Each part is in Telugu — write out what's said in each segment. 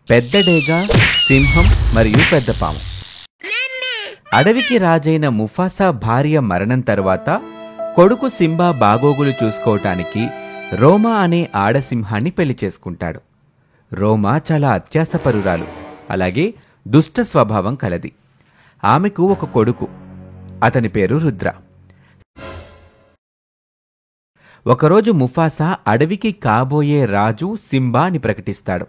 పెద్ద డేగ, సింహం మరియు పెద్ద పాము. అడవికి రాజైన ముఫాసా భార్య మరణం తర్వాత కొడుకు సింబా బాగోగులు చూసుకోవటానికి రోమా అనే ఆడసింహాన్ని పెళ్లి చేసుకుంటాడు. రోమా చాలా అత్యాసపరురాలు, అలాగే దుష్ట స్వభావం కలది. ఆమెకు ఒక కొడుకు, అతని పేరు రుద్ర. ఒకరోజు ముఫాసా అడవికి కాబోయే రాజు సింబా అని ప్రకటిస్తాడు.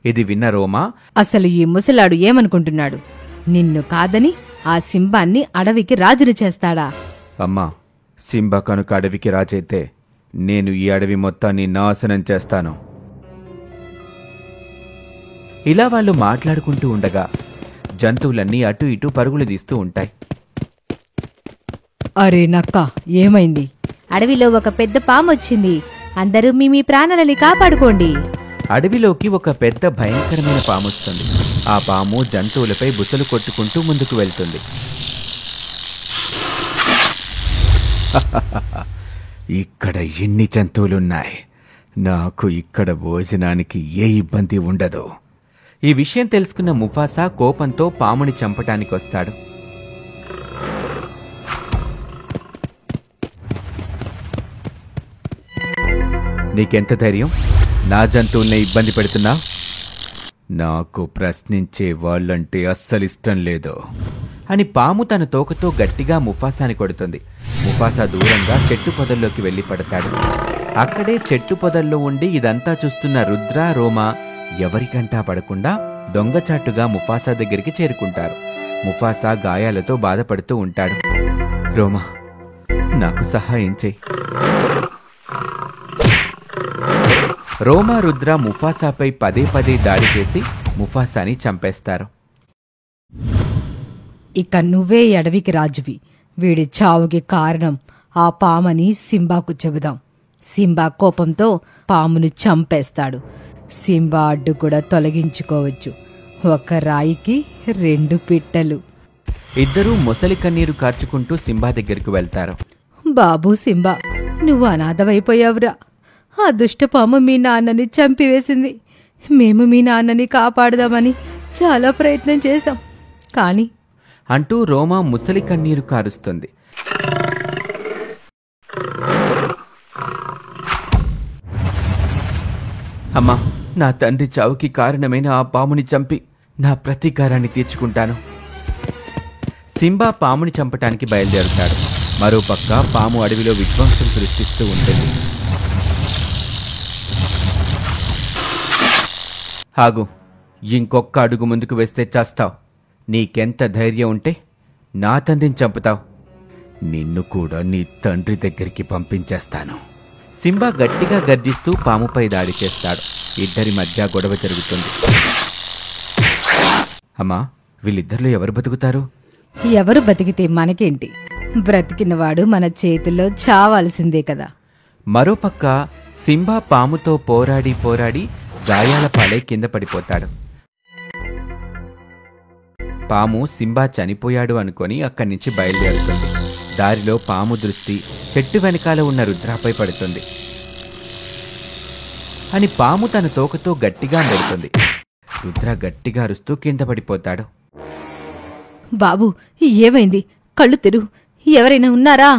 ఇది విన్న రోమా, అసలు ఈ ముసలాడు ఏమనుకుంటున్నాడు? నిన్ను కాదని ఆ సింబాన్ని అడవికి రాజుని చేస్తాడా? అమ్మా, సింబా కనుక అడవికి రాజైతే నేను ఈ అడవి మొత్తాన్ని నాశనం చేస్తాను. ఇలా వాళ్ళు మాట్లాడుకుంటూ ఉండగా జంతువులన్నీ అటు ఇటు పరుగులు తీస్తూ ఉంటాయి. అరే నక్క, ఏమైంది? అడవిలో ఒక పెద్ద పాము వచ్చింది. అందరూ మీ ప్రాణాలని కాపాడుకోండి. అడవిలోకి ఒక పెద్ద భయంకరమైన పాము వస్తుంది. ఆ పాము జంతువులపై బుసలు కొట్టుకుంటూ ముందుకు వెళ్తుంది. ఇక్కడ ఎన్ని జంతువులున్నాయి, నాకు ఇక్కడ భోజనానికి ఏ ఇబ్బంది ఉండదు. ఈ విషయం తెలుసుకున్న ముఫాసా కోపంతో పాముని చంపటానికి వస్తాడు. నీకెంత ధైర్యం నా జంతువుల్ని ఇబ్బంది పెడుతున్నా? నాకు ప్రశ్నించే వాళ్ళంటే అస్సలిష్టం లేదు అని పాము తన తోకతో గట్టిగా ముఫాసాని కొడుతుంది. ముఫాసా దూరంగా చెట్టు పొదల్లోకి వెళ్లి పడతాడు. అక్కడే చెట్టు పొదల్లో ఉండి ఇదంతా చూస్తున్న రుద్ర, రోమా ఎవరికంటా పడకుండా దొంగచాటుగా ముఫాసా దగ్గరికి చేరుకుంటారు. ముఫాసా గాయాలతో బాధపడుతూ ఉంటాడు. రోమా, నాకు సహాయం చెయ్యి. రోమా, రుద్ర ముఫాసాపై పదే పదే దాడి చేసి ముఫాసాని చంపేస్తారు. ఇక నువ్వే ఈ అడవికి రాజువి. వీడి చావుకి కారణం ఆ పామని సింబాకు చెబుదాం. సింబా కోపంతో పామును చంపేస్తాడు. సింబా అడ్డు కూడా తొలగించుకోవచ్చు. ఒక రాయికి 2 పిట్టలు. ఇద్దరూ మొసలి కన్నీరు కార్చుకుంటూ సింబా దగ్గరికి వెళ్తారు. బాబూ సింబా, నువ్వు అనాథమైపోయావురా. ఆ దుష్టపాము మీ నాన్నని చంపివేసింది. మేము మీ నాన్నని కాపాడదామని చాలా ప్రయత్నం చేశాం, కాని అంటూ రోమా ముసలి కన్నీరు కారుస్తుంది. అమ్మా, నా తండ్రి చావుకి కారణమైన ఆ పాముని చంపి నా ప్రతీకారాన్ని తీర్చుకుంటాను. సింబా పాముని చంపటానికి బయలుదేరుతాడు. మరోపక్క పాము అడవిలో విధ్వంసం సృష్టిస్తూ ఉంటుంది. ఆగు, ఇంకొక్క అడుగు ముందుకు వేస్తే చేస్తావు. నీకెంత ధైర్యం ఉంటే నా తండ్రిని చంపుతావు? నిన్ను కూడా నీ తండ్రి దగ్గరికి పంపించేస్తాను. సింబా గట్టిగా గర్జిస్తూ పాముపై దాడి చేస్తాడు. ఇద్దరి మధ్య గొడవ జరుగుతుంది. అమ్మా, వీళ్ళిద్దరిలో ఎవరు బతుకుతారు? ఎవరు బతికితే మనకేంటి? బ్రతికినవాడు మన చేతుల్లో చావాల్సిందే కదా. మరోపక్క సింబా పాముతో పోరాడి పోరాడి గాయాల పాలై కింద పడిపోతాడు. పాము సింబా చనిపోయాడు అనుకొని అక్కడి నుంచి బయలుదేరుతుంది. దారిలో పాము దృష్టి చెట్టు వెనకాల ఉన్న రుద్రపై పడుతుంది. అని పాము తన తోకతో గట్టిగా నెడుతుంది. రుద్ర గట్టిగా అరుస్తూ కింద పడిపోతాడు. బాబు, ఏమైంది? కళ్ళు తెరు. ఎవరైనా ఉన్నారా?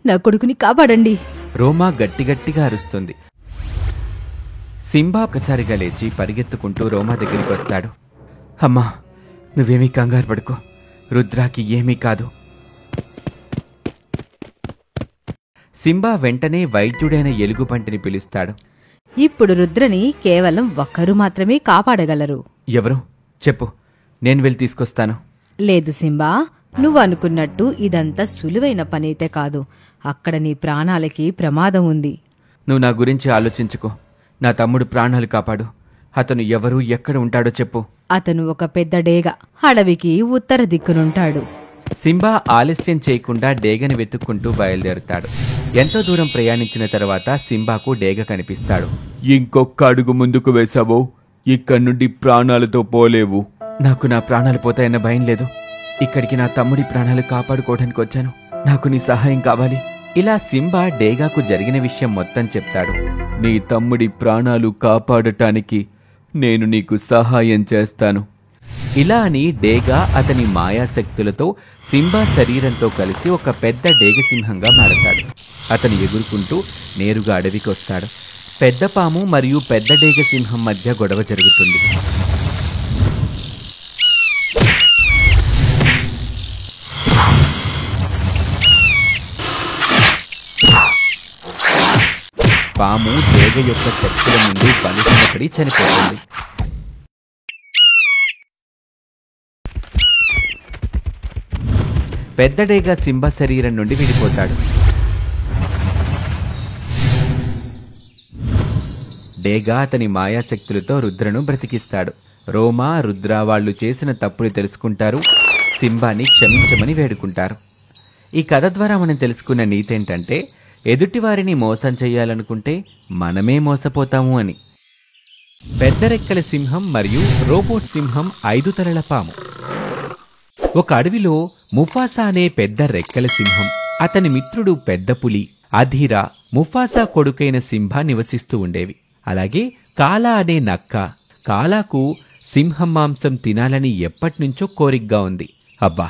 నా కొడుకుని కాపాడండి. రోమా గట్టిగట్టిగా అరుస్తుంది. సింబా ఒకసారిగా లేచి పరిగెత్తుకుంటూ రోమా దగ్గరికి వస్తాడు. అమ్మా, నువ్వేమీ కంగారు పడుకో, రుద్రాకి ఏమీ కాదు. సింబా వెంటనే వైద్యుడైన ఎలుగుబంటిని పిలుస్తాడు. ఇప్పుడు రుద్రని కేవలం ఒక్కరు మాత్రమే కాపాడగలరు. ఎవరు చెప్పు, నేను వెళ్ళి తీసుకొస్తాను. లేదు సింబా, నువ్వు అనుకున్నట్టు ఇదంతా సులువైన పనైతే కాదు. అక్కడ నీ ప్రాణాలకి ప్రమాదం ఉంది. నువ్వు నా గురించి ఆలోచించుకో. నా తమ్ముడు ప్రాణాలు కాపాడు. అతను ఎవరు, ఎక్కడ ఉంటాడో చెప్పు. అతను ఒక పెద్ద డేగ, అడవికి ఉత్తర దిక్కునుంటాడు. సింబా ఆలస్యం చేయకుండా డేగని వెతుక్కుంటూ బయలుదేరుతాడు. ఎంతో దూరం ప్రయాణించిన తర్వాత సింబాకు డేగ కనిపిస్తాడు. ఇంకొక్క అడుగు ముందుకు వేశావో ఇక్కడి నుండి ప్రాణాలతో పోలేవు. నాకు నా ప్రాణాలు పోతాయన్న భయం లేదు. ఇక్కడికి నా తమ్ముడి ప్రాణాలు కాపాడుకోవడానికి వచ్చాను. నాకు నీ సహాయం కావాలి. ఇలా సింబా డేగాకు జరిగిన విషయం మొత్తం చెప్తాడు. నీ తమ్ముడి ప్రాణాలు కాపాడటానికి నేను నీకు సహాయం చేస్తాను. ఇలా అని డేగా అతని మాయాశక్తులతో సింబా శరీరంతో కలిసి ఒక పెద్ద డేగసింహంగా మారతాడు. అతను ఎగురుకుంటూ నేరుగా అడవికి వస్తాడు. పెద్ద పాము మరియు పెద్ద డేగసింహం మధ్య గొడవ జరుగుతుంది. పాము డేగ యొక్క శక్తుల నుండి బలహీనపడి చనిపోతుంది. పెద్ద డేగ సింబా శరీరం నుండి విడిపోతాడు. డేగా అతని మాయాశక్తులతో రుద్రను బ్రతికిస్తాడు. రోమా, రుద్ర వాళ్ళు చేసిన తప్పులు తెలుసుకుంటారు. సింబాని క్షమించమని వేడుకుంటారు. ఈ కథ ద్వారా మనం తెలుసుకున్న నీతేంటంటే, ఎదుటివారిని మోసం చెయ్యాలనుకుంటే మనమే మోసపోతాము అని. పెద్ద రెక్కల సింహం మరియు రోబోట్ సింహం 5 తలల పాము. ఒక అడవిలో ముఫాసా అనే పెద్ద రెక్కల సింహం, అతని మిత్రుడు పెద్ద పులి అధీరా, ముఫాసా కొడుకైన సింబా నివసిస్తూ ఉండేవి. అలాగే కాలా అనే నక్క. కాలాకు సింహం మాంసం తినాలని ఎప్పటినుంచో కోరికగా ఉంది. అబ్బా,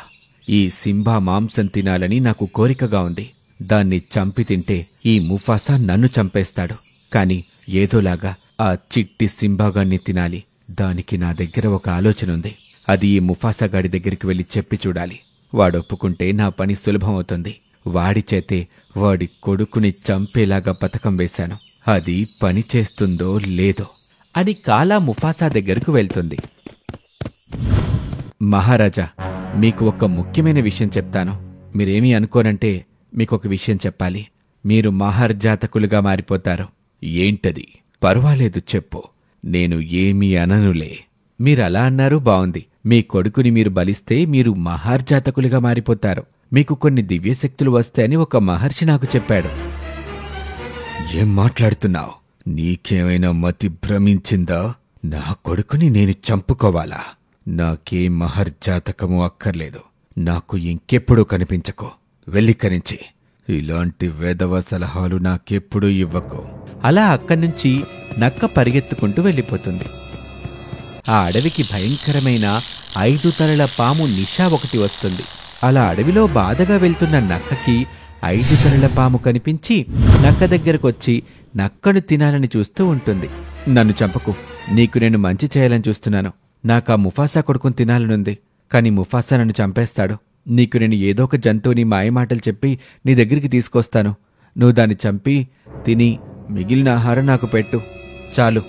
ఈ సింబా మాంసం తినాలని నాకు కోరికగా ఉంది. దాన్ని చంపి తింటే ఈ ముఫాసా నన్ను చంపేస్తాడు. కాని ఏదోలాగా ఆ చిట్టి సింబాగాన్ని తినాలి. దానికి నా దగ్గర ఒక ఆలోచన ఉంది. అది ఈ ముఫాసా గాడి దగ్గరికి వెళ్లి చెప్పి చూడాలి. వాడొప్పుకుంటే నా పని సులభమవుతుంది. వాడి చేతే వాడి కొడుకుని చంపేలాగా పథకం వేశాను. అది పని చేస్తుందో లేదో అని కాలా ముఫాసా దగ్గరకు వెళ్తుంది. మహారాజా, మీకు ఒక ముఖ్యమైన విషయం చెప్తాను. మీరేమీ అనుకోనంటే మీకొక విషయం చెప్పాలి. మీరు మహర్జాతకులుగా మారిపోతారు. ఏంటది? పర్వాలేదు చెప్పు, నేను ఏమీ అననులే. మీరలా అన్నారు, బావుంది. మీ కొడుకుని మీరు బలిస్తే మీరు మహర్జాతకులుగా మారిపోతారు. మీకు కొన్ని దివ్యశక్తులు వస్తాయని ఒక మహర్షి నాకు చెప్పాడు. ఏం మాట్లాడుతున్నావు? నీకేమైనా మతి భ్రమించిందా? నా కొడుకుని నేను చంపుకోవాలా? నాకే మహర్జాతకము అక్కర్లేదు. నాకు ఇంకెప్పుడూ కనిపించకో. వెళ్ళిక్కరించి. ఇలాంటి వేదవ సలహాలు నాకెప్పుడూ ఇవ్వకు. అలా అక్కడ్నుంచి నక్క పరిగెత్తుకుంటూ వెళ్ళిపోతుంది. ఆ అడవికి భయంకరమైన 5 తలల పాము నిషా ఒకటి వస్తుంది. అలా అడవిలో బాధగా వెళ్తున్న నక్కకి 5 తలల పాము కనిపించి నక్క దగ్గరకొచ్చి నక్కను తినాలని చూస్తూ ఉంటుంది. నన్ను చంపకు. నీకు నేను మంచి చేయాలని చూస్తున్నాను. నాకా ముఫాసా కొడుకుని తినాలనుంది. కాని ముఫాసా నన్ను చంపేస్తాడు. నీకు నేను ఏదో ఒక జంతువుని మాయమాటలు చెప్పి నీ దగ్గరికి తీసుకొస్తాను. నువ్వు దాన్ని చంపి తిని మిగిలిన ఆహారం నాకు పెట్టు. చాలు.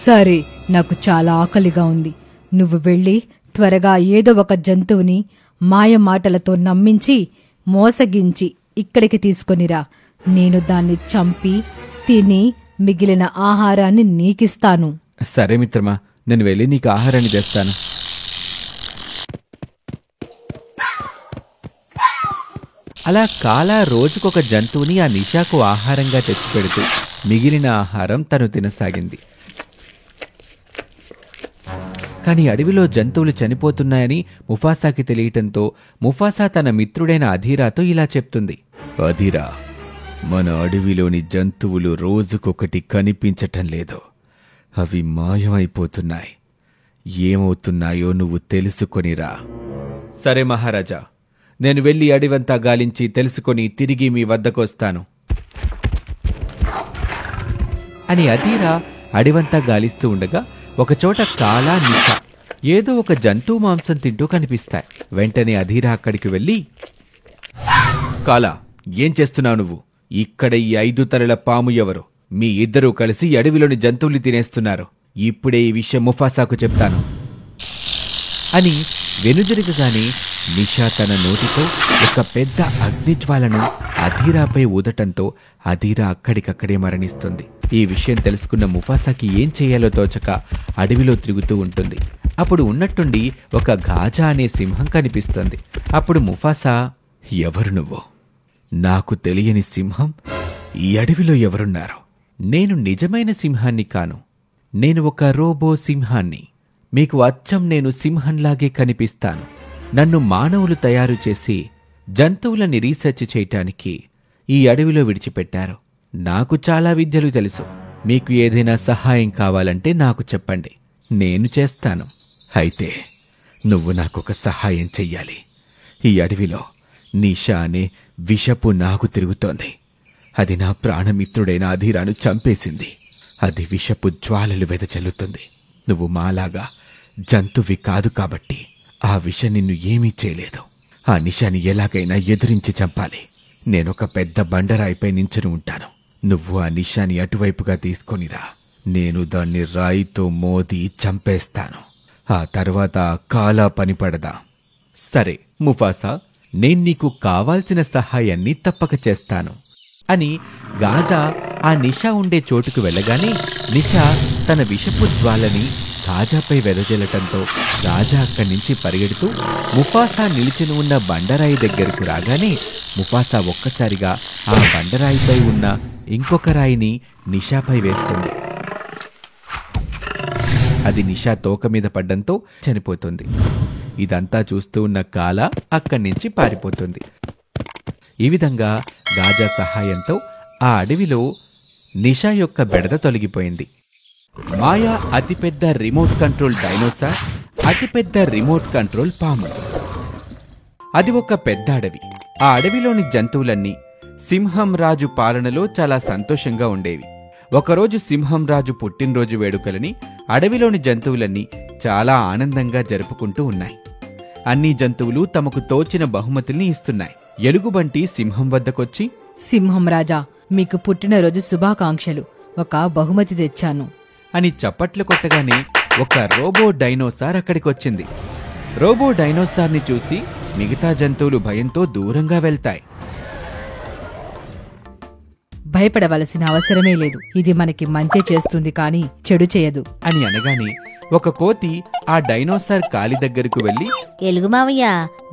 సరే, నాకు చాలా ఆకలిగా ఉంది. నువ్వు వెళ్ళి త్వరగా ఏదో ఒక జంతువుని మాయమాటలతో నమ్మించి మోసగించి ఇక్కడికి తీసుకొనిరా. నేను దాన్ని చంపి తిని మిగిలిన ఆహారాన్ని నీకిస్తాను. సరే మిత్రమా, నేను వెళ్ళి నీకు ఆహారాన్ని తెస్తాను. అలా కాలా రోజుకొక జంతువుని ఆ నిషాకు ఆహారంగా తెచ్చిపెడుతూ మిగిలిన ఆహారం తను తినసాగింది. కాని అడవిలో జంతువులు చనిపోతున్నాయని ముఫాసాకి తెలియటంతో ముఫాసా తన మిత్రుడైన అధీరాతో ఇలా చెప్తుంది. అధీరా, మన అడవిలోని జంతువులు రోజుకొకటి కనిపించటం లేదు. అవి మాయమైపోతున్నాయి. ఏమవుతున్నాయో నువ్వు తెలుసుకొనిరా. సరే మహారాజా, నేను వెళ్లి అడివంతా గాలించి తెలుసుకొని తిరిగి మీ వద్దకొస్తాను అని అధీరా అడివంతా గాలిస్తూ ఉండగా ఒకచోట కాలా, నిషా ఏదో ఒక జంతువు మాంసం తింటూ కనిపిస్తాయి. వెంటనే అధీరా అక్కడికి వెళ్లి, కాలా, ఏం చేస్తున్నావు నువ్వు? ఇక్కడ ఈ 5 తలల పాము ఎవరు? మీ ఇద్దరూ కలిసి అడవిలోని జంతువుల్ని తినేస్తున్నారు. ఇప్పుడే ఈ విషయం ముఫాసాకు చెప్తాను అని వెనుజరగగానే నిషా తన నోటితో ఒక పెద్ద అగ్నిజ్వాలను అధీరాపై ఊదటంతో అధీరా అక్కడికక్కడే మరణిస్తుంది. ఈ విషయం తెలుసుకున్న ముఫాసాకి ఏం చేయాలో తోచక అడవిలో తిరుగుతూ ఉంటుంది. అప్పుడు ఉన్నట్టుండి ఒక గాజా అనే సింహం కనిపిస్తుంది. అప్పుడు ముఫాసా, ఎవరు నువ్వు? నాకు తెలియని సింహం ఈ అడవిలో ఎవరున్నారు? నేను నిజమైన సింహాన్ని కాను. నేను ఒక రోబో సింహాన్ని. మీకు అచ్చం నేను సింహంలాగే కనిపిస్తాను. నన్ను మానవులు తయారు చేసి జంతువులని రీసెర్చ్ చేయటానికి ఈ అడవిలో విడిచిపెట్టారు. నాకు చాలా విద్యలు తెలుసు. మీకు ఏదైనా సహాయం కావాలంటే నాకు చెప్పండి. నేను చేస్తాను. అయితే నువ్వు నాకొక సహాయం చెయ్యాలి. ఈ అడవిలో నిషా అనే విషపు నాగు తిరుగుతోంది. అది నా ప్రాణమిత్రుడైన అధీరాను చంపేసింది. అది విషపు జ్వాలలు వెదజల్లుతుంది. నువ్వు మాలాగా జంతువి కాదు కాబట్టి ఆ విష నిన్ను ఏమీ చేయలేదు. ఆ నిషాని ఎలాగైనా ఎదిరించి చంపాలి. నేనొక పెద్ద బండరాయిపై నించుని ఉంటాను. నువ్వు ఆ నిషాని అటువైపుగా తీసుకొనిరా. నేను దాన్ని రాయితో మోది చంపేస్తాను. ఆ తర్వాత కాలా పనిపడదా. సరే ముఫాసా, నేను నీకు కావాల్సిన సహాయాన్ని తప్పక చేస్తాను అని గాజా ఆ నిషా ఉండే చోటుకు వెళ్ళగానే నిషా తన విషపు జ్వాలని గాజాపై వెదజల్లటంతో గాజా అక్కడి నుంచి పరిగెడుతూ ముఫాసా నిలిచిన ఉన్న బండరాయి దగ్గరకు రాగానే ముఫాసా ఒక్కసారిగా ఆ బండరాయిపై ఉన్న ఇంకొక రాయిని నిషాపై వేస్తుంది. అది నిషా తోక మీద పడ్డంతో చనిపోతుంది. ఇదంతా చూస్తూ ఉన్న కాల అక్కడి నుంచి పారిపోతుంది. ఈ విధంగా గాజా సహాయంతో ఆ అడవిలో నిషా యొక్క బెడద తొలగిపోయింది. మాయా అతిపెద్ద రిమోట్ కంట్రోల్ డైనోసార్, అతిపెద్ద రిమోట్ కంట్రోల్ పాము. అది ఒక పెద్ద అడవి. ఆ అడవిలోని జంతువులన్నీ సింహం రాజు పాలనలో చాలా సంతోషంగా ఉండేవి. ఒకరోజు సింహం రాజు పుట్టినరోజు వేడుకలని అడవిలోని జంతువులన్నీ చాలా ఆనందంగా జరుపుకుంటూ ఉన్నాయి. అన్ని జంతువులు తమకు తోచిన బహుమతుల్ని ఇస్తున్నాయి. ఎలుగుబంటి సింహం వద్దకొచ్చి, సింహం రాజా, మీకు పుట్టినరోజు శుభాకాంక్షలు. ఒక బహుమతి తెచ్చాను అని చప్పట్లు కొట్టగానే ఒక రోబో డైనోసార్ అక్కడికొచ్చింది. రోబో డైనోసార్ని చూసి మిగతా జంతువులు భయంతో దూరంగా వెళ్తాయి. భయపడవలసిన అవసరమే లేదు. ఇది మనకి మంచి చేస్తుంది కానీ చెడు చేయదు అని అనగానే ఒక కోతి ఆ డైనోసార్ కాలి దగ్గరకు వెళ్లి, ఎలుగు మావయ్య,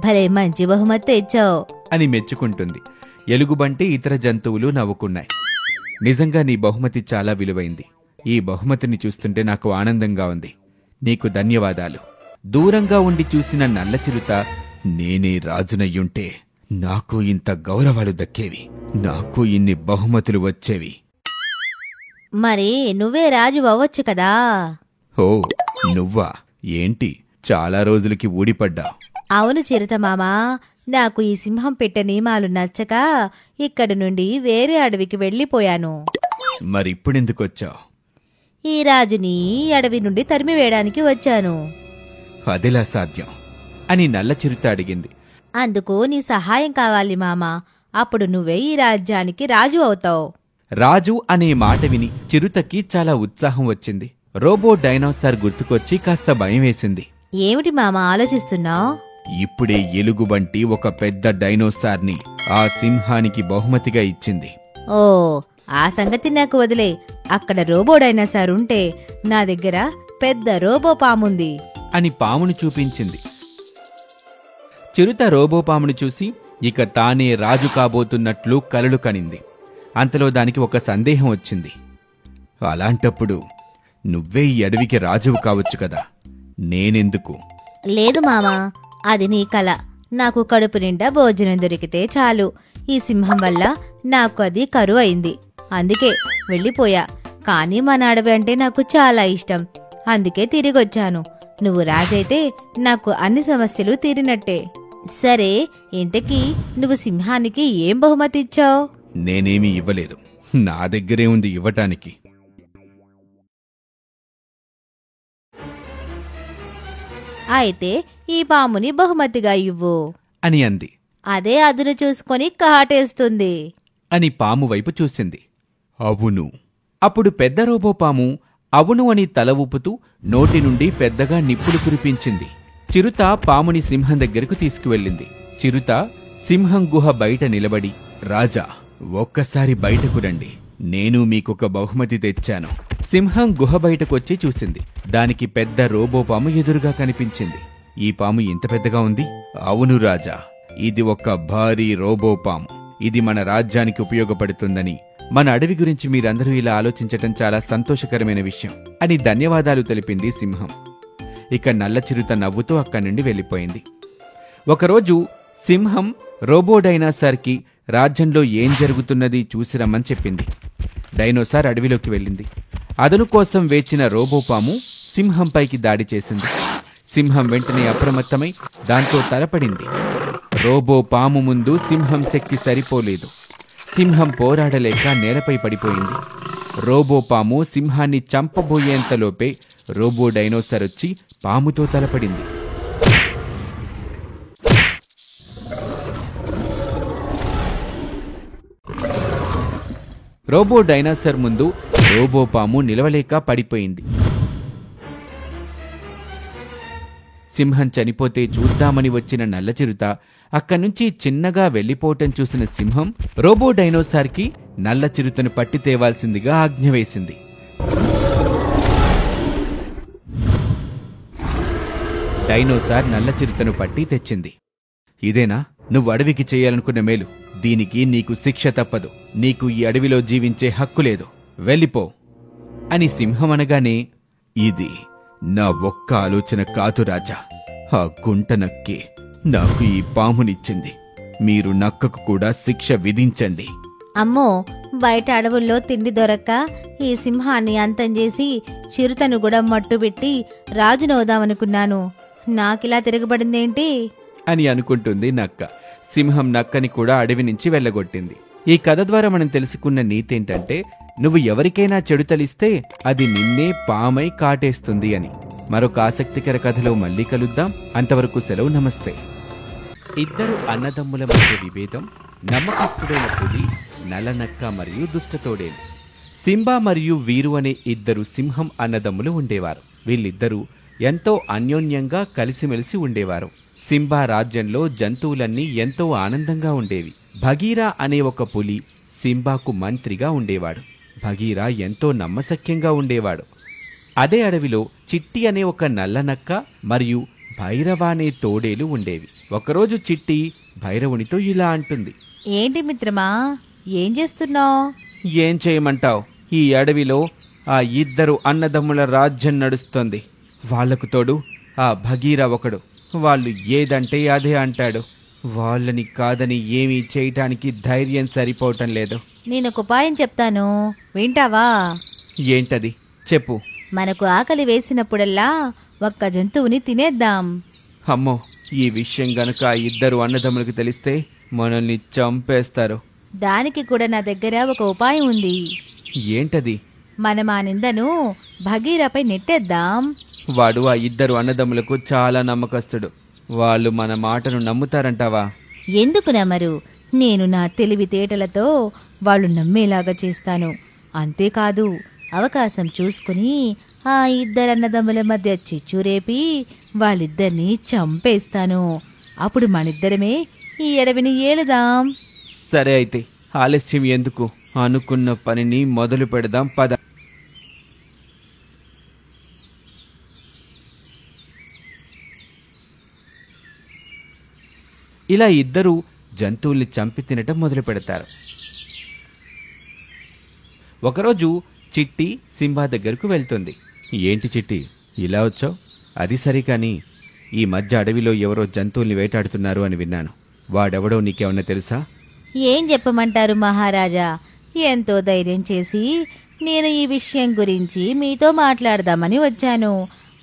భలే మంచి బహుమతి తెచ్చావు అని మెచ్చుకుంటుంది. ఎలుగుబంటి ఇతర జంతువులు నవ్వుకున్నాయి. నిజంగా నీ బహుమతి చాలా విలువైంది. ఈ బహుమతిని చూస్తుంటే నాకు ఆనందంగా ఉంది. నీకు ధన్యవాదాలు. దూరంగా ఉండి చూసిన నల్ల చిరుత, నేనే రాజునయ్యుంటే నాకు ఇంత గౌరవాలు దక్కేవి, నాకు ఇన్ని బహుమతులు వచ్చేవి. మరి నువ్వే రాజు అవ్వచ్చు కదా. ఓ, నువ్వా? ఏంటి చాలా రోజులకి ఊడిపడ్డా? అవును చిరుత మామా, నాకు ఈ సింహం పెట్టే నియమాలు నచ్చక ఇక్కడి నుండి వేరే అడవికి వెళ్లిపోయాను. మరిప్పుడెందుకొచ్చావు? ఈ రాజుని అడవి నుండి తరిమివేయడానికి వచ్చాను. అదెలా సాధ్యం అని నల్ల చిరుత అడిగింది. అందుకు నీ సహాయం కావాలి మామా. అప్పుడు నువ్వే ఈ రాజ్యానికి రాజు అవుతావు. రాజు అనే మాట విని చిరుతకి చాలా ఉత్సాహం వచ్చింది. రోబో డైనోసార్ గుర్తుకొచ్చి కాస్త భయం వేసింది. ఏమిటి మామా ఆలోచిస్తున్నావు? ఇప్పుడే ఎలుగుబంటి ఒక పెద్ద డైనోసార్ని ఆ సింహానికి బహుమతిగా ఇచ్చింది. ఓ, ఆ సంగతి నాకు వదిలే. అక్కడ రోబో డైనోసార్ ఉంటే నా దగ్గర పెద్ద రోబో పాముంది అని పామును చూపించింది. చిరుత రోబో పామును చూసి ఇక తానే రాజు కాబోతున్నట్లు కలలు కనింది. అంతలో దానికి ఒక సందేహం వచ్చింది. అలాంటప్పుడు నువ్వే ఈ అడవికి రాజువు కావచ్చు కదా, నేనెందుకు? లేదు మామా, అది నీ కల. నాకు కడుపు నిండా భోజనం దొరికితే చాలు. ఈ సింహం వల్ల నాకు అది కరువు అయింది. అందుకే వెళ్ళిపోయా. కానీ మన అడవి అంటే నాకు చాలా ఇష్టం. అందుకే తిరిగొచ్చాను. నువ్వు రాజైతే నాకు అన్ని సమస్యలు తీరినట్టే. సరే, ఇంతకీ నువ్వు సింహానికి ఏం బహుమతి ఇచ్చావు? నేనేమీ ఇవ్వలేదు. నా దగ్గరే ఉంది ఇవ్వటానికి. అయితే ఈ పాముని బహుమతిగా ఇవ్వు అని అంది. అదే అదును చూసుకొని కాటేస్తుంది అని పాము వైపు చూసింది. అవును. అప్పుడు పెద్ద రోబోపాము అవును అని తల ఊపుతూ నోటి నుండి పెద్దగా నిప్పులు కురిపించింది. చిరుత పాముని సింహం దగ్గరకు తీసుకువెళ్ళింది. చిరుత సింహం గుహ బయట నిలబడి, రాజా, ఒక్కసారి బయటకు రండి, నేను మీకొక బహుమతి తెచ్చాను. సింహం గుహ బయటకొచ్చి చూసింది. దానికి పెద్ద రోబోపాము ఎదురుగా కనిపించింది. ఈ పాము ఇంత పెద్దగా ఉంది? అవును రాజా, ఇది ఒక భారీ రోబోపాము. ఇది మన రాజ్యానికి ఉపయోగపడుతుందని, మన అడవి గురించి మీరందరూ ఇలా ఆలోచించటం చాలా సంతోషకరమైన విషయం అని ధన్యవాదాలు తెలిపింది సింహం. ఇక నల్ల చిరుత నవ్వుతూ అక్కడి నుండి వెళ్ళిపోయింది. ఒకరోజు సింహం రోబో డైనోసార్కి రాజ్యంలో ఏం జరుగుతున్నది చూసి రమ్మని చెప్పింది. డైనోసార్ అడవిలోకి వెళ్ళింది. అదను కోసం వేచిన రోబోపాము సింహంపైకి దాడి చేసింది. సింహం వెంటనే అప్రమత్తమై దాంతో తలపడింది. రోబో పాము ముందు సింహం శక్తి సరిపోలేదు. సింహం పోరాడలేక నేలపై పడిపోయింది. రోబో పాము సింహాన్ని చంపబోయేంతలోపే రోబో డైనోసార్ వచ్చి పాముతో తలపడింది. రోబో డైనోసార్ ముందు రోబో పాము నిలవలేక పడిపోయింది. సింహం చనిపోతే చూద్దామని వచ్చిన నల్లచిరుత అక్కడ్నుంచి చిన్నగా వెళ్లిపోవటం చూసిన సింహం రోబో డైనోసార్కి నల్లచిరుతను పట్టి తేవాల్సిందిగా ఆజ్ఞ వేసింది. డైనోసార్ నల్లచిరుతను పట్టి తెచ్చింది. ఇదేనా నువ్వు అడవికి చేయాలనుకున్న మేలు? దీనికి నీకు శిక్ష తప్పదు. నీకు ఈ అడవిలో జీవించే హక్కు లేదు. వెళ్ళిపో అని సింహం అనగానే, ఇది నా ఒక్క ఆలోచన కాదు రాజా. ఆ గుంట నక్కే నాకు ఈ పామునిచ్చింది. మీరు నక్కకు కూడా శిక్ష విధించండి. అమ్మో, బయట అడవుల్లో తిండి దొరక్క ఈ సింహాన్ని అంతం చేసి చిరుతను కూడా మట్టుబెట్టి రాజునవుదామనుకున్నాను. నాకిలా తిరగబడిందేంటి అని అనుకుంటుంది నక్క. సింహం నక్కని కూడా అడవి నుంచి వెళ్ళగొట్టింది. ఈ కథ ద్వారా మనం తెలుసుకున్న నీతేంటంటే, నువ్వు ఎవరికైనా చెడు తలిస్తే అది నిన్నే పామై కాటేస్తుంది అని. మరొక ఆసక్తికర కథలో మళ్ళీ కలుద్దాం. అంతవరకు సెలవు, నమస్తే. ఇద్దరు అన్నదమ్ముల మధ్య విభేదం. నమ్మకస్తుడైన పులి, నల్లనక్క మరియు దుష్టతోడేలు. సింబా మరియు వీరు అనే ఇద్దరు సింహం అన్నదమ్ములు ఉండేవారు. వీళ్ళిద్దరూ ఎంతో అన్యోన్యంగా కలిసిమెలిసి ఉండేవారు. సింబా రాజ్యంలో జంతువులన్నీ ఎంతో ఆనందంగా ఉండేవి. భగీరా అనే ఒక పులి సింబాకు మంత్రిగా ఉండేవాడు. భగీరా ఎంతో నమ్మశక్యంగా ఉండేవాడు. అదే అడవిలో చిట్టి అనే ఒక నల్లనక్క మరియు భైరవ అనే తోడేలు ఉండేవి. ఒకరోజు చిట్టి భైరవునితో ఇలా అంటుంది, ఏంటి మిత్రమా, ఏం చేస్తున్నావు? ఏం చేయమంటావ్? ఈ అడవిలో ఆ ఇద్దరు అన్నదమ్ముల రాజ్యం నడుస్తోంది. వాళ్లకు తోడు ఆ భగీరా ఒకడు. వాళ్ళు ఏదంటే అదే అంటాడు. వాళ్ళని కాదని ఏమీ చేయటానికి ధైర్యం సరిపోవటం లేదు. నేనొక ఉపాయం చెప్తాను, వింటావా? ఏంటది? చెప్పు. మనకు ఆకలి వేసినప్పుడల్లా ఒక్క జంతువుని తినేద్దాం. అమ్మో, ఈ విషయం గనుక ఆ ఇద్దరు అన్నదమ్ములకు తెలిస్తే మనల్ని చంపేస్తారు. దానికి కూడా నా దగ్గర ఒక ఉపాయం ఉంది. ఏంటది? మనం ఆ నిందను భగీరపై నెట్టేద్దాం. వాడు ఆ ఇద్దరు అన్నదమ్ములకు చాలా నమ్మకస్తుడు. వాళ్ళు మన మాటను నమ్ముతారంటావా? ఎందుకు నమ్మరు? నేను నా తెలివితేటలతో వాళ్ళు నమ్మేలాగా చేస్తాను. అంతేకాదు, అవకాశం చూసుకుని ఆ ఇద్దరన్నదమ్ముల మధ్య చిచ్చురేపి వాళ్ళిద్దరినీ చంపేస్తాను. అప్పుడు మనిద్దరమే ఈ అడవిని ఏలుదాం. సరే, అయితే ఆలస్యం ఎందుకు? అనుకున్న పనిని మొదలు పెడదాం, పద. ఇలా ఇద్దరూ జంతువుల్ని చంపి తినటం మొదలు పెడతారు. ఒకరోజు చిట్టి సింబా దగ్గరకు వెళ్తుంది. ఏంటి చిట్టి, ఇలా వచ్చావు? అది సరే కాని, ఈ మధ్య అడవిలో ఎవరో జంతువుల్ని వేటాడుతున్నారు అని విన్నాను. వాడెవడో నీకేమన్నా తెలుసా? ఏం చెప్పమంటారు మహారాజా? ఎంతో ధైర్యం చేసి నేను ఈ విషయం గురించి మీతో మాట్లాడదామని వచ్చాను.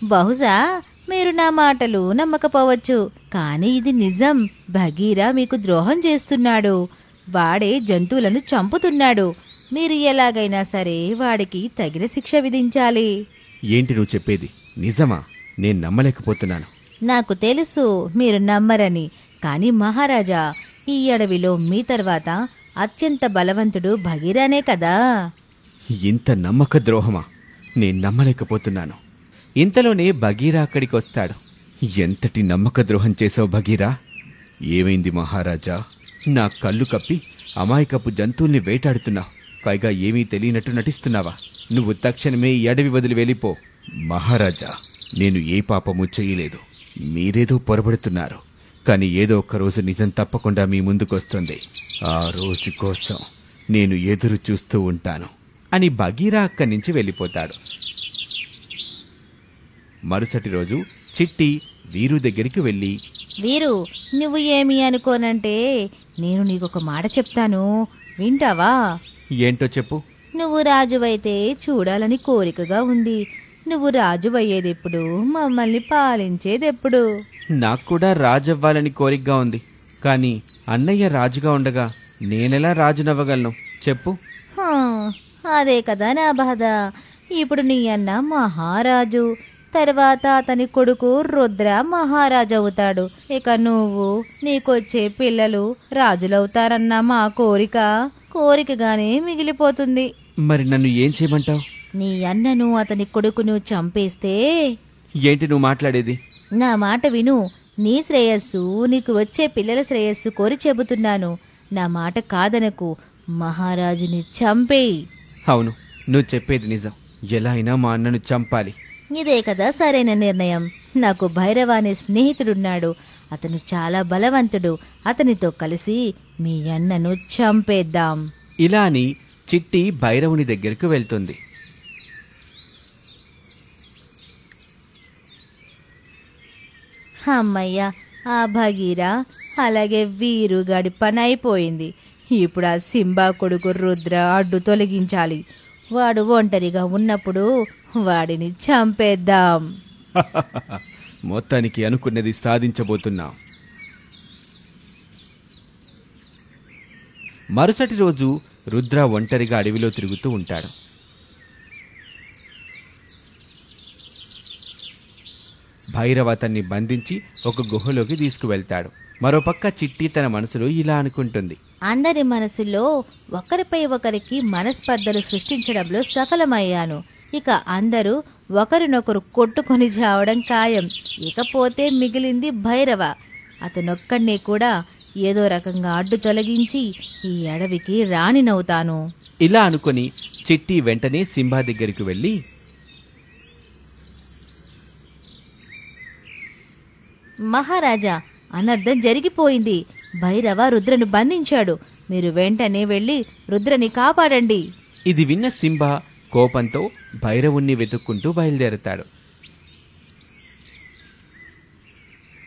బహుశా మీరు నా మాటలు నమ్మకపోవచ్చు, కానీ ఇది నిజం. భగీరా మీకు ద్రోహం చేస్తున్నాడు. వాడే జంతువులను చంపుతున్నాడు. మీరు ఎలాగైనా సరే వాడికి తగిన శిక్ష విధించాలి. ఏంటి నువ్వు చెప్పేది? నిజమా? నేను నమ్మలేకపోతున్నాను. నాకు తెలుసు మీరు నమ్మరని, కానీ మహారాజా, ఈ అడవిలో మీ తర్వాత అత్యంత బలవంతుడు భగీరానే కదా. ఇంత నమ్మక ద్రోహమా? నేను నమ్మలేకపోతున్నాను. ఇంతలోనే భగీరా అక్కడికి వస్తాడు. ఎంతటి నమ్మక ద్రోహం చేసావు భగీరా? ఏమైంది మహారాజా? నా కళ్ళు కప్పి అమాయకపు జంతువుల్ని వేటాడుతున్నావు. పైగా ఏమీ తెలియనట్టు నటిస్తున్నావా? నువ్వు తక్షణమే ఈ అడవి వదిలి వెళ్ళిపో. మహారాజా, నేను ఏ పాపము చేయలేదు. మీరేదో పొరబడుతున్నారు. కానీ ఏదో ఒక్క రోజు నిజం తప్పకుండా మీ ముందుకొస్తుంది. ఆ రోజు కోసం నేను ఎదురు చూస్తూ ఉంటాను అని భగీరా అక్కడి నుంచి వెళ్ళిపోతాడు. మరుసటి రోజు చిట్టి వీరు దగ్గరికి వెళ్ళి, వీరు, నువ్వు ఏమి అనుకోనంటే నేను నీకొక మాట చెప్తాను, వింటావా? ఏంటో చెప్పు. నువ్వు రాజువైతే చూడాలని కోరికగా ఉంది. నువ్వు రాజు అయ్యేదెప్పుడు, మమ్మల్ని పాలించేదెప్పుడు? నాకు కూడా రాజవ్వాలని కోరికగా ఉంది. కానీ అన్నయ్య రాజుగా ఉండగా నేనెలా రాజునవ్వగలను చెప్పు? హా, అదే కదా నా బాధ. ఇప్పుడు నీ అన్న మహారాజు, తర్వాత అతని కొడుకు రుద్ర మహారాజు అవుతాడు. ఇక నువ్వు, నీకొచ్చే పిల్లలు రాజులవుతారన్న మా కోరికగానే మిగిలిపోతుంది. మరి నన్ను ఏం చేయమంటావు? నీ అన్నను అతని కొడుకును చంపేస్తే. ఏంటి నువ్వు మాట్లాడేది? నా మాట విను. నీ శ్రేయస్సు, నీకు వచ్చే పిల్లల శ్రేయస్సు కోరి చెబుతున్నాను. నా మాట కాదనకు. మహారాజుని చంపేయి. అవును, నువ్వు చెప్పేది నిజం. ఎలా అయినా మా అన్నను చంపాలి. ఇదే కదా సరైన నిర్ణయం. నాకు భైరవ అనే స్నేహితుడున్నాడు. అతను చాలా బలవంతుడు. అతనితో కలిసి మీ అన్నను చంపేద్దాం. ఇలా అని చిట్టి భైరవుని దగ్గరకు వెళ్తుంది. అమ్మయ్య, ఆ భగీరా అలాగే వీరుగాడి పని అయిపోయింది. ఇప్పుడు ఆ సింబా కొడుకు రుద్ర అడ్డు తొలగించాలి. వాడు ఒంటరిగా ఉన్నప్పుడు వాడిని చంపేద్దాం. మొత్తానికి అనుకున్నది సాధించబోతున్నాం. మరుసటి రోజు రుద్ర ఒంటరిగా అడవిలో తిరుగుతూ ఉంటాడు. భైరవ అతన్ని బంధించి ఒక గుహలోకి తీసుకువెళ్తాడు. మరోపక్క చిట్టి తన మనసులో ఇలా అనుకుంటుంది. అందరి మనసులో ఒకరిపై ఒకరికి మనస్పర్ధలు సృష్టించడంలో సఫలమయ్యాను. ఇక అందరూ ఒకరినొకరు కొట్టుకొని చావడం ఖాయం. ఇకపోతే మిగిలింది భైరవ. అతనొక్కడినే కూడా ఏదో రకంగా అడ్డు తొలగించి ఈ అడవికి రాణినవుతాను. ఇలా అనుకుని చిట్టి వెంటనే సింబా దగ్గరికి వెళ్ళి, మహారాజా, అనర్థం జరిగిపోయింది. భైరవ రుద్రను బంధించాడు. మీరు వెంటనే వెళ్లి రుద్రని కాపాడండి. ఇది విన్న సింబా కోపంతో భైరవుణ్ణి వెతుక్కుంటూ బయలుదేరతాడు.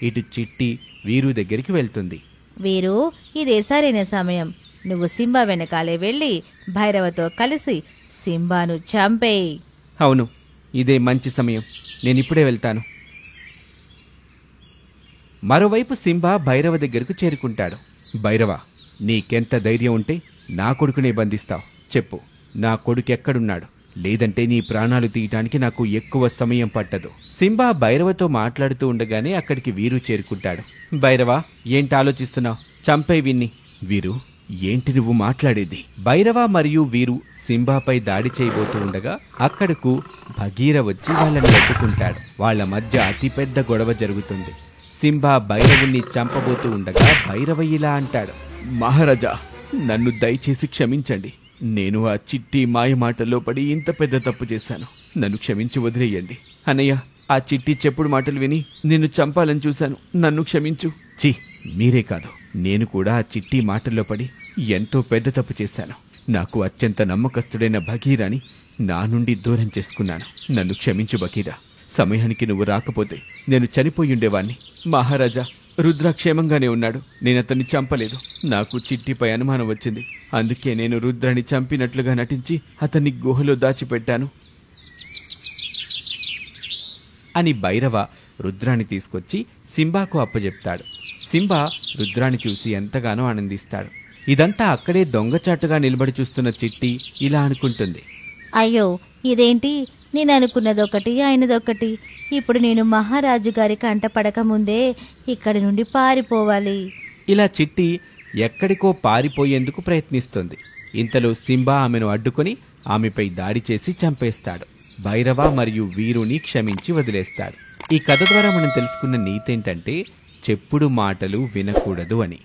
ఇటు చిట్టి వీరు దగ్గరికి వెళ్తుంది. వీరు, ఇదే సరైన సమయం. నువ్వు సింబా వెనకాలే వెళ్లి భైరవతో కలిసి సింబాను చంపేయి. అవును, ఇదే మంచి సమయం. నేనిప్పుడే వెళ్తాను. మరోవైపు సింబా భైరవ దగ్గరకు చేరుకుంటాడు. భైరవ, నీకెంత ధైర్యం ఉంటే నా కొడుకునే బంధిస్తావు? చెప్పు, నా కొడుకు ఎక్కడున్నాడు? లేదంటే నీ ప్రాణాలు తీయటానికి నాకు ఎక్కువ సమయం పట్టదు. సింబా భైరవతో మాట్లాడుతూ ఉండగానే అక్కడికి వీరు చేరుకుంటాడు. భైరవ, ఏంటి ఆలోచిస్తున్నావు? చంపే విన్ని. వీరు, ఏంటి నువ్వు మాట్లాడేది? భైరవ మరియు వీరు సింబాపై దాడి చేయబోతూ ఉండగా అక్కడకు భగీర వచ్చి వాళ్ళని అడ్డుకుంటాడు. వాళ్ళ మధ్య అతిపెద్ద గొడవ జరుగుతుంది. సింబా భైరవుణ్ణి చంపబోతూ ఉండగా భైరవ ఇలా అంటాడు. మహారాజా, నన్ను దయచేసి క్షమించండి. నేను ఆ చిట్టి మాయ మాటల్లో పడి ఇంత పెద్ద తప్పు చేశాను. నన్ను క్షమించి వదిలేయండి. అన్నయ్య, ఆ చిట్టి చెప్పుడు మాటలు విని నిన్ను చంపాలని చూశాను. నన్ను క్షమించు. ఛీ, మీరే కాదు, నేను కూడా ఆ చిట్టి మాటల్లో పడి ఎంతో పెద్ద తప్పు చేశాను. నాకు అత్యంత నమ్మకస్తుడైన భగీరాని నా నుండి దూరం చేసుకున్నాను. నన్ను క్షమించు భగీరా. సమయానికి నువ్వు రాకపోతే నేను చనిపోయుండేవాణ్ణి. మహారాజా, రుద్ర క్షేమంగానే ఉన్నాడు. నేనతన్ని చంపలేదు. నాకు చిట్టిపై అనుమానం వచ్చింది. అందుకే నేను రుద్రని చంపినట్లుగా నటించి అతన్ని గుహలో దాచిపెట్టాను అని భైరవ రుద్రాన్ని తీసుకొచ్చి సింబాకు అప్పచెప్తాడు. సింబా రుద్రాన్ని చూసి ఎంతగానో ఆనందిస్తాడు. ఇదంతా అక్కడే దొంగచాటుగా నిలబడి చూస్తున్న చిట్టి ఇలా అనుకుంటుంది. అయ్యో, ఇదేంటి? నేను అనుకున్నదొకటి, ఆయనదొకటి. ఇప్పుడు నేను మహారాజు గారి కంట పడకముందే ఇక్కడి నుండి పారిపోవాలి. ఇలా చిట్టి ఎక్కడికో పారిపోయేందుకు ప్రయత్నిస్తుంది. ఇంతలో సింబా ఆమెను అడ్డుకొని ఆమెపై దాడి చేసి చంపేస్తాడు. భైరవ మరియు వీరుని క్షమించి వదిలేస్తాడు. ఈ కథ ద్వారా మనం తెలుసుకున్న నీతేంటంటే చెప్పుడు మాటలు వినకూడదు అని.